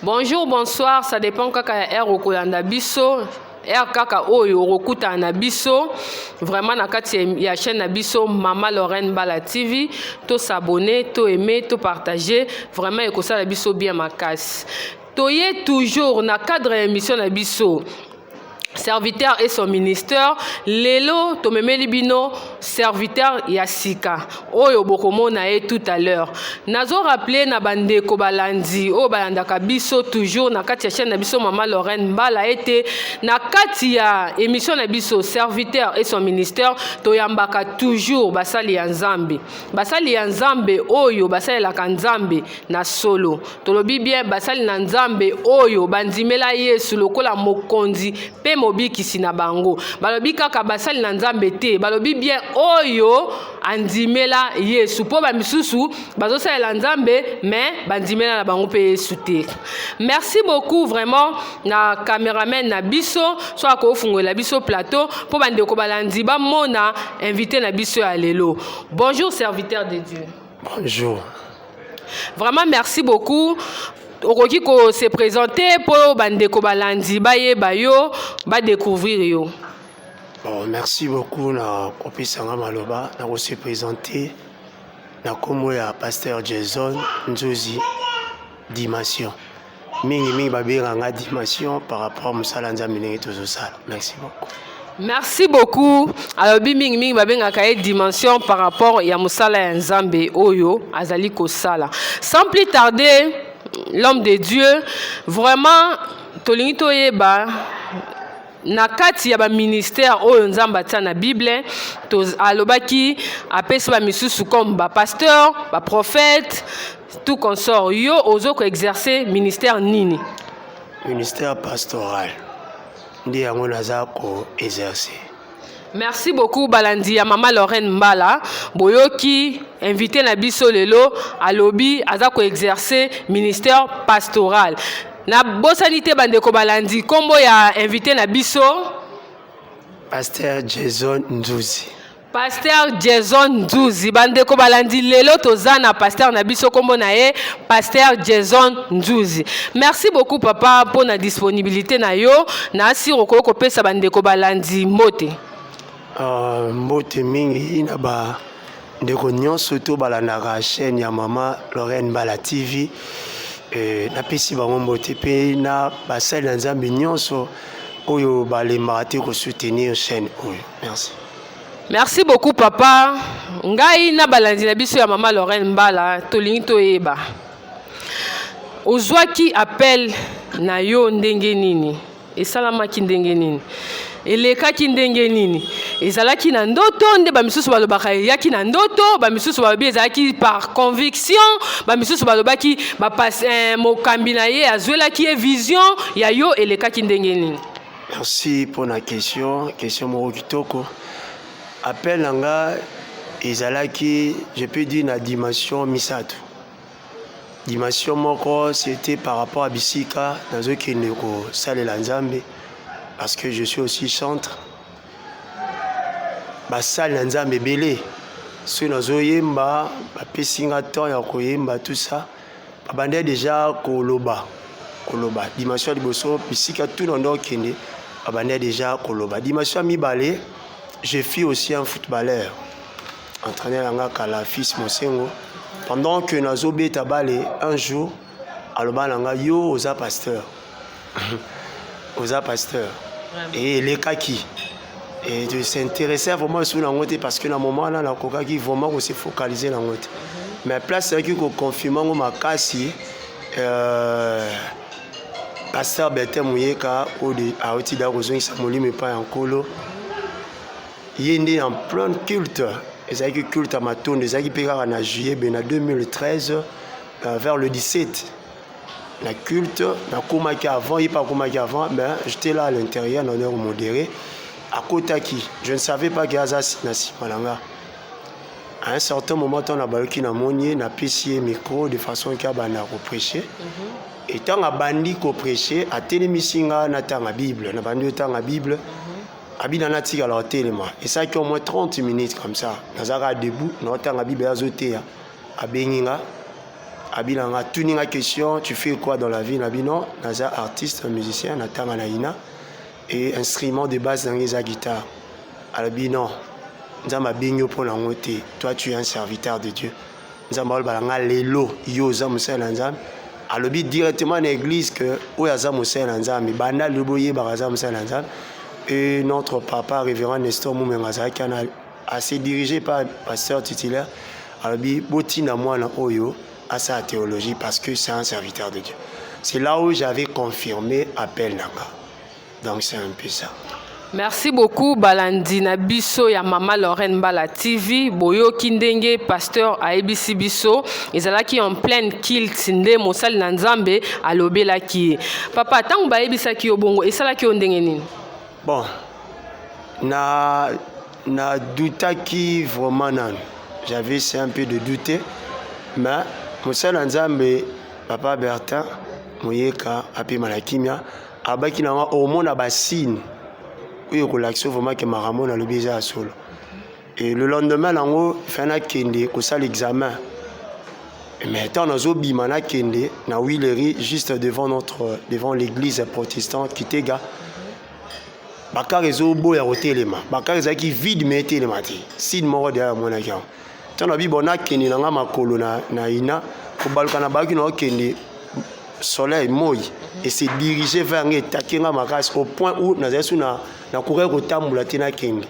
Bonjour, bonsoir, ça dépend kaka ya okolanda biso. Kaka oyo rokuta na biso vraiment na kati ya chaîne na biso Mama Lorraine Mbala TV to s'abonner, to aimer, to partager vraiment ekosala biso bien makasi. Toye toujours na cadre émission na biso serviteur et son ministère lelo tomemeli bino serviteur Yasika oyo bokomona e tout à l'heure nazo rappeler na bandeko balandi o balandaka biso toujours na kati ya chaîne na biso Mama Lorraine Mbala ete na kati ya émission na biso serviteur et son ministère toyambaka toujours basali ya Nzambe oyo basali la Nzambe na solo tolobi bien basali na Nzambe oyo bandimela Yesu lokola mokonzi pe mobikisi na bango balobi kaka basali na Nzambe te balobi bien oyo andimela Yesu po ba misusu bazosala Nzambe mais bandimela na bango pe Yesu te. Merci beaucoup vraiment na cameraman na biso so akofungola biso plateau po bandeko balandi ba mona invité na biso ya lelo. Bonjour serviteur de Dieu. Bonjour. Vraiment merci beaucoup. Okoki ko se présenter pour bandeko balandi bayeba yo ba découvrir yo. Bon, merci beaucoup na kopesanga maloba na ko se présenter na komo ya pasteur Jason Nzuzi Dimension. Mingi babiranga Dimension par rapport à musala Nzambe ndenge tozosala. Merci beaucoup. Merci beaucoup. Alors mingi babengaka Dimension par rapport ya musala ya Nzambe oyo azali ko sala. Sans plus tarder, l'homme de Dieu vraiment tolingi toyeba na kati ya ba ministère oyo Nzamba tia na Bible to alobaki apesi ba misusu comme ba pasteur, ba prophète, tout consort yo ozo ko exercer ministère nini? Ministère pastoral. Ndi yango naza ko exercer. Merci beaucoup balandi ya Mama Lorraine Mbala boyoki invité na biso lelo alobi aza ko exercer ministère pastoral. Na bosanité bandeko balandi kombo ya invité na biso Pasteur Jason Nzuzi. Pasteur Jason Nzuzi bandeko balandi lelo tozana pasteur na biso kombo na ye Pasteur Jason Nzuzi. Merci beaucoup papa pour na disponibilité na yo na asiro ko pesa bandeko balandi mbote. Mbote mingi na ba ndeko nyonso to balandaka chaîne ya Mama Lorraine Mbala TV. Na pesi bango mbote pe na basali na Nzambe nyonso oyo balemaka te ko soutenir chaîne oyo. Merci. Merci beaucoup papa. Ngai na balandi na biso ya Mama Lorraine Mbala tolingi toyeba. Ozwaki appel na yo ndenge nini? Esalamaki ndenge nini? Elekaki ndenge nini? Ezalaki na ndoto nde ba misusu balobaka yaki na ndoto ba misusu balobi ezalaki par conviction ba misusu balobaki ba passe mokambi na ye azwelaki vision ya yo elekaki ndenge nini? Merci pour la question moko kitoko. Appel nanga ezalaki je peux dire na dimension misato. Dimension moko c'était par rapport à bisika nazo kende ko salela Nzambe. Parce que je suis aussi chantre. Basal na Nzambe belé. So nazo yemba, ba pesinga temps ya koyemba tout ça. Babande déjà koloba. Dimension liboso bisika tout ndo kende. Babande déjà koloba. Dimension mibale, je suis aussi un footballeur. Entraîneur nga kala fils Mosengo. Pendant que nazo beta balé un jour, aloba nga yo oza pasteur. Oza pasteur. Et les kaki. Et de s'intéresser vraiment sur la montée parce que dans le moment là, la coca qui vraiment on s'est focalisé dans la montée. Mais place c'est que confirmant ma cassi pasteur Bertin Mouyeka au de à Otida Rozon Samoli mais pas en colo. Il est en plein culte. Et ça que culte à Matone, ça qui pega en juillet ben 2013 vers le 17. La culte, la Komaki avant, il n'y a pas Komaki avant, mais j'étais là à l'intérieur, dans l'heure modérée, à Kotaki. Je ne savais pas qu'il y avait Nasi Malanga. À un certain moment, on a baloki na monier, na pessier micro de façon qu'il y a prêcher. Et tant à bandi ko prêcher, à télémisinga na tanga Bible, na bandi tanga Bible, à binanati alors téléma. Et ça qui au moins 30 minutes comme ça. Nazara debout, na tanga Bible azotea, à Beninga. Abilanga, tuning la question, tu fais quoi dans la vie? Nabi non, naza artiste, musicien, natanga naina, et instrument de base dans les guitare. Alabi non, nzamba bingo pour l'angoté. Toi tu es un serviteur de Dieu. Nzamba balanga lelo yo za musela nzambe. Alabi directement à l'église que oyaza musela nzambe. Banda luboye baraza musela nzambe. Et notre papa révérend Nestor Moumengaza qui a été dirigé par pasteur titulaire. Alabi botina mwana oyo à sa théologie parce que c'est un serviteur de Dieu. C'est là où j'avais confirmé appel nanga. Donc c'est un peu ça. Merci beaucoup Balandina Biso ya Mama Lorraine Mbala TV boyo kindenge pasteur a ABC Biso ezalaki en pleine kilt nde mosali na Nzambe alobelaki papa tangu ba ebisaki obongo esalaki ondenge nini? Bon na doutaki vraiment nan j'avais c'est un peu de douter mais mosali Nzambe papa Bertin moyeka api malakimia abaki na au mona basine. Oui, l'action vraiment que Maramon a le baiser à solo. Et le lendemain, il fait un kende, que ça l'examen. Mais étant dans Zobi, mana kende, na Willery, juste devant l'église protestante qui était gars. Bakar est au beau et au téléma. Bakar est qui vide mais téléma. Si de mort derrière mon agent. Tant que bon a kende na ma colonna na ina, au balcon baki na kende. Soleil moi et s'est dirigé vers Takenga Makas au point où na courir au tamboula tina king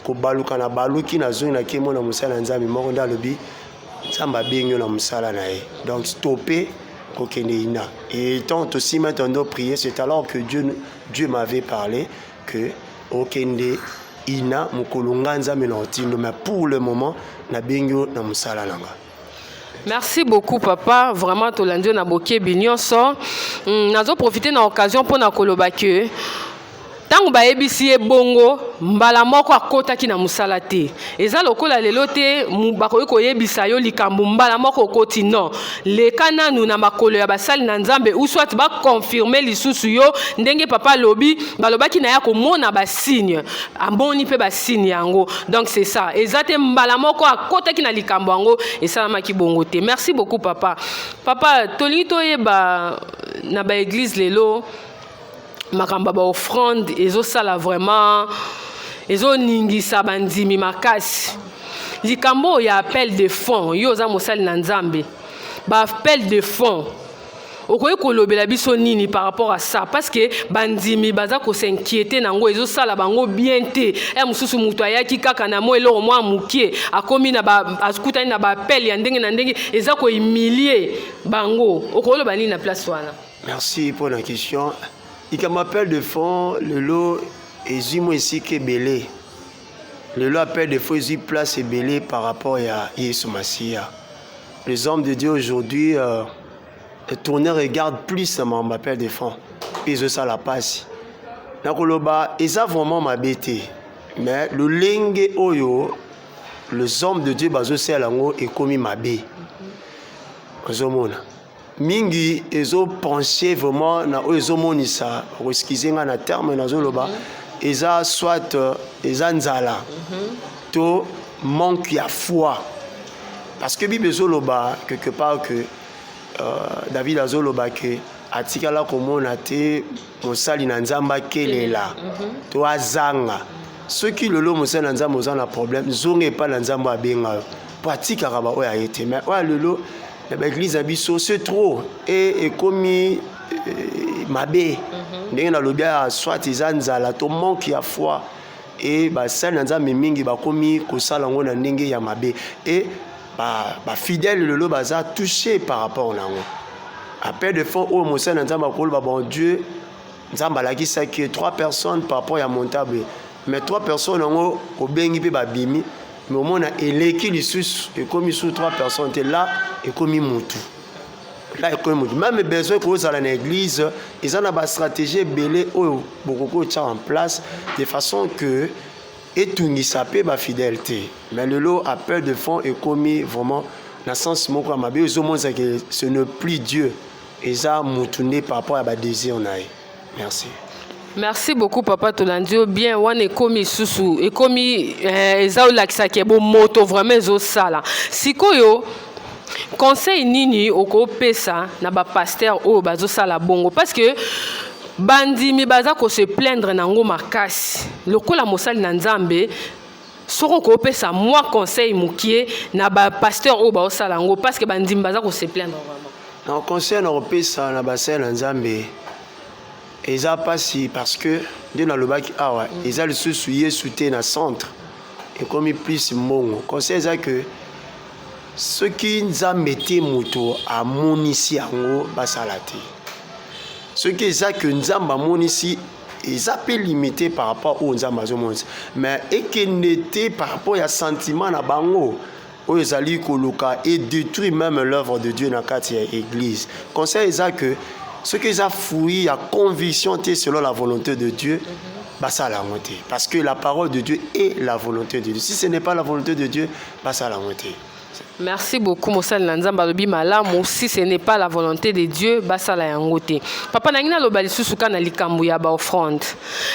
ko baluka na baluki na zone na kemo na musala nzambe moko nda lobi nzamba benyo na musala na ye donc stopper ko kende ina et tant aussi maintenant prier c'est alors que Dieu m'avait parlé que au kende ina mukolunga nzambe na otindo mais pour le moment na benyo na musala nanga. Merci beaucoup papa, vraiment tolandio na boké binyonso. Nazo profiter na occasion pour na koloba que tangu ba ebisi bongo mbala moko akotaki na musala te. Eza lokola lelo te bakoyi koyebisa yo likambo mbala moko okoti non. Leka nanu na makolo ya basali na Nzambe ou soit ba confirmer lisusu yo ndenge papa lobi balobaki na ya komona ba signe. Amoni pe ba signe yango. Donc c'est ça. Eza te mbala moko akotaki na likambo yango esalamaki bongo te. Merci beaucoup papa. Papa tolingi toyeba na ba église lelo makamba ba offrande ezo sala vraiment ezo ningisa bandimi makasi likambo ya appel de fonds yo za mosali na Nzambe ba appel de fonds okoyi kolobela biso nini par rapport à ça parce que bandimi baza ko s'inquiéter nango ezo sala bango bien te mususu mutu ayaki kaka na mo eloko mwa mukie akomi na ba askutani na ba appel ya ndenge na ndenge eza ko humilier bango okoyi loba nini na place wana? Merci pour la question. Il m'appelle de fond, le lot est ici qui est belé. Le lot appelle de fond, il place est belé par rapport à Yesu Massia. Les hommes de Dieu aujourd'hui, tourner regarde plus à mon appel de fond. Ils ont ça la passe. Nakoloba, ils ont vraiment ma bêtise. Mais le lingue oyo, les hommes de Dieu, bazo c'est lango et commis ma bé. Ozomona. Mingi ezo penser vraiment na ezo monisa excusez nga na terme na zoloba eza soit eza nzala to manque ya foi parce que Bible zoloba quelque part que David azoloba que atikala komona te mosali na nzamba kelela to azanga ceux qui le lo mosali na nzamba ozana problème zonge pas na nzamba abenga pratika kaba oya yete mais oya lelo l'église abisso c'est trop et comme mabé ndenge na lobia soit izanzala to manque ya foi et ba sala nzambe mingi ba komi ko sala ngo na ndenge ya mabé et ba fidèle le lo baza touché par rapport na ngo appel de fond au mosala nzambe ko ba bon Dieu nzamba la kisa que 3 personnes par rapport à montable mais 3 personnes ngo ko bengi pe ba bimi. Mais au moins, il est qui et comme sous 3 personnes, et là, et comme Moutou. Là, et comme Moutou. Même besoin que vous allez à l'église, ils ont une stratégie belée beaucoup en place, de façon que, et tout n'y s'appelle ma fidélité. Mais le lot appel de fond est commis vraiment, dans le sens où ce n'est plus Dieu. Et ça, Moutouné par rapport à ma désir. Merci. Merci beaucoup papa Tolandio bien wan ekomi susu ekomi ezao lakisa ke bo moto vraiment zo sala sikoyo conseil nini okopesa na ba pasteur o bazosala bongo parce que bandimi baza ko se plaindre nango makasi lokola mosali na Nzambe soko kopesa moi conseil mukie na ba pasteur o bazosala ngo parce que bandimi baza ko se plaindre vraiment. Non, conseil na kopesa na basel na Nzambe eza pasi parce que de na lobaki awa eza lisusu Yesu te na centre et comme plus mongo conseil eza que ceux qui Nzambe te moto amonisi yango basala te. Ce qui est que Nzamba monisi ils appellent limité par rapport aux Nzamba zomonsi mais et qu'il n'était par rapport à sentiment na bango où ils allaient coloca et détruire même l'œuvre de Dieu dans la église. Conseil est que ce qu'ils ont fouillé à conviction selon la volonté de Dieu bah ça la montée parce que la parole de Dieu est la volonté de Dieu. Si ce n'est pas la volonté de Dieu bah ça la montée. Merci beaucoup Mosal Nzamba lobi malamu si ce n'est pas la volonté de Dieu basala yango te. Papa nangina lobali susuka na likambo ya ba offrande.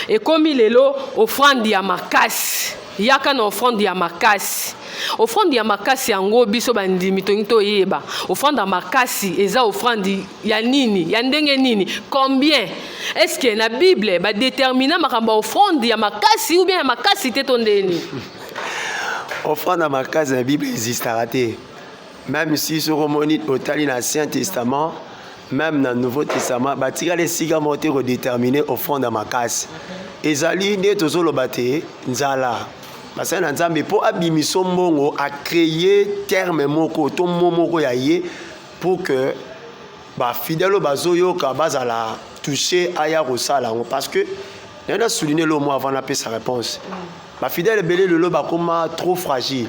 Et comme lelo offrande ya makasi. Yaka na offrande ya makasi. Offrande ya makasi yango biso bandimi tongito yeba. Offrande ya makasi eza offrande ya nini? Ya ndenge nini? Combien? Est-ce que na Bible ba déterminer makamba offrande ya makasi ou bien ya makasi te tondeni? Offrande à ma case, la Bible existera. Même si ce romanite au tali dans l'Ancien Testament, même dans le Nouveau Testament, bâtira les siga montés redéterminés offrande à ma case. Et Zali, ne tozo lo bate, nzala. Parce que Nzambe pour abimiso mongo a créé terme moko, ton momoko yaye pour que ba fidèle bazoyo ka bazala toucher aya rosala parce que il a souligné le mot avant d'appeler sa réponse. Ma fidèle belé le loba comme trop fragile.